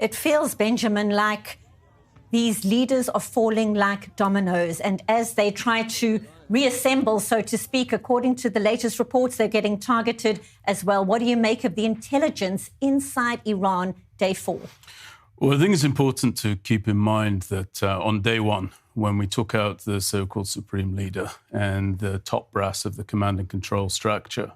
It feels, Benjamin, like these leaders are falling like dominoes. And as they try to reassemble, so to speak, according to the latest reports, they're getting targeted as well. What do you make of the intelligence inside Iran, day 4? Well, I think it's important to keep in mind that on day 1, when we took out the so-called supreme leader and the top brass of the command and control structure,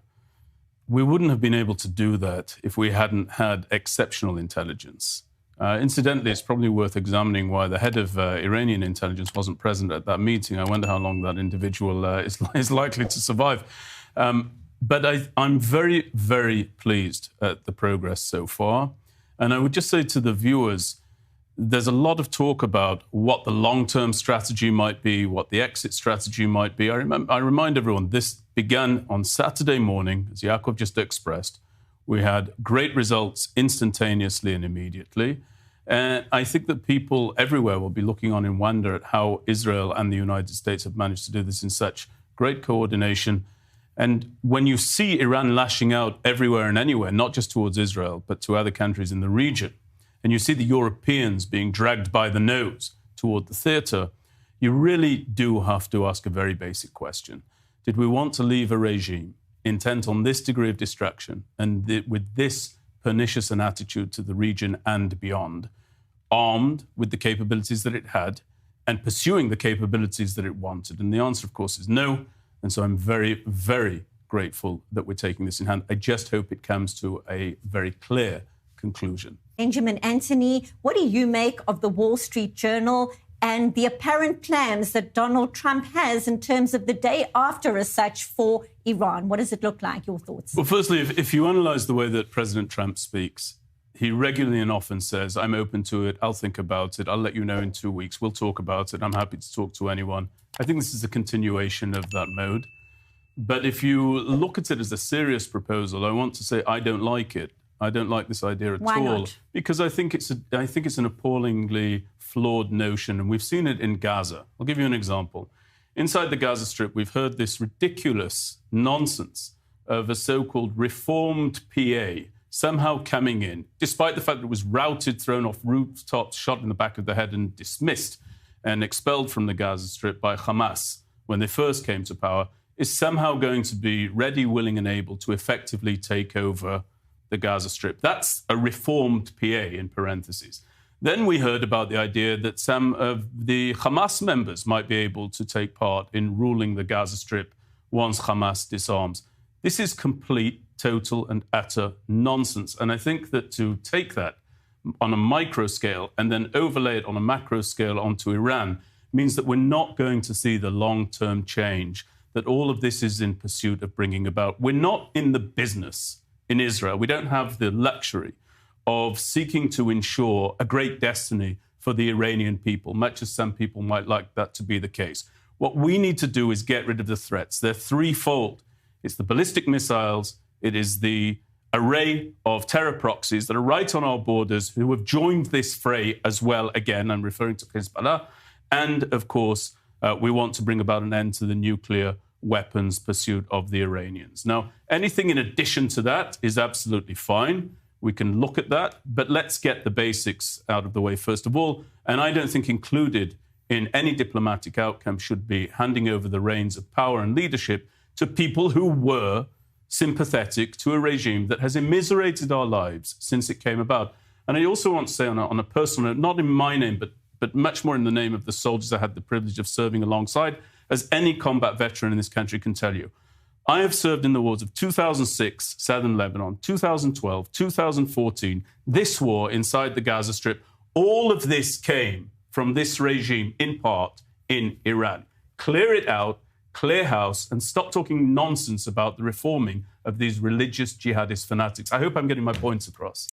we wouldn't have been able to do that if we hadn't had exceptional intelligence. Incidentally, it's probably worth examining why the head of Iranian intelligence wasn't present at that meeting. I wonder how long that individual is likely to survive. But I'm very, very pleased at the progress so far. And I would just say to the viewers, there's a lot of talk about what the long-term strategy might be, what the exit strategy might be. I remind everyone, this began on Saturday morning, as Yaakov just expressed. We had great results instantaneously and immediately. And I think that people everywhere will be looking on in wonder at how Israel and the United States have managed to do this in such great coordination. And when you see Iran lashing out everywhere and anywhere, not just towards Israel, but to other countries in the region, and you see the Europeans being dragged by the nose toward the theatre, you really do have to ask a very basic question. Did we want to leave a regime intent on this degree of destruction and with this pernicious an attitude to the region and beyond, armed with the capabilities that it had and pursuing the capabilities that it wanted? And the answer, of course, is no. And so I'm very, very grateful that we're taking this in hand. I just hope it comes to a very clear conclusion. Benjamin, Anthony, what do you make of the Wall Street Journal and the apparent plans that Donald Trump has in terms of the day after as such for Iran? What does it look like? Your thoughts? Well, firstly, if you analyse the way that President Trump speaks, he regularly and often says, I'm open to it, I'll think about it, I'll let you know in 2 weeks, we'll talk about it, I'm happy to talk to anyone. I think this is a continuation of that mode. But if you look at it as a serious proposal, I want to say I don't like it. I don't like this idea at all. Why not? Because I think it's an appallingly flawed notion, and we've seen it in Gaza. I'll give you an example. Inside the Gaza Strip, we've heard this ridiculous nonsense of a so-called reformed PA somehow coming in, despite the fact that it was routed, thrown off rooftops, shot in the back of the head, and dismissed and expelled from the Gaza Strip by Hamas when they first came to power, is somehow going to be ready, willing, and able to effectively take over the Gaza Strip. That's a reformed PA, in parentheses. Then we heard about the idea that some of the Hamas members might be able to take part in ruling the Gaza Strip once Hamas disarms. This is complete, total, and utter nonsense. And I think that to take that on a micro scale and then overlay it on a macro scale onto Iran means that we're not going to see the long-term change that all of this is in pursuit of bringing about. We're not in the business in Israel. We don't have the luxury of seeking to ensure a great destiny for the Iranian people, much as some people might like that to be the case. What we need to do is get rid of the threats. They're threefold. It's the ballistic missiles, it is the array of terror proxies that are right on our borders who have joined this fray as well. Again, I'm referring to Hezbollah. And, of course, we want to bring about an end to the nuclear weapons pursuit of the Iranians. Now, anything in addition to that is absolutely fine. We can look at that, but let's get the basics out of the way first of all. And I don't think included in any diplomatic outcome should be handing over the reins of power and leadership to people who were sympathetic to a regime that has immiserated our lives since it came about. And I also want to say on a personal note, not in my name, but much more in the name of the soldiers I had the privilege of serving alongside, as any combat veteran in this country can tell you. I have served in the wars of 2006, southern Lebanon, 2012, 2014, this war inside the Gaza Strip. All of this came from this regime, in part, in Iran. Clear it out, clear house, and stop talking nonsense about the reforming of these religious jihadist fanatics. I hope I'm getting my points across.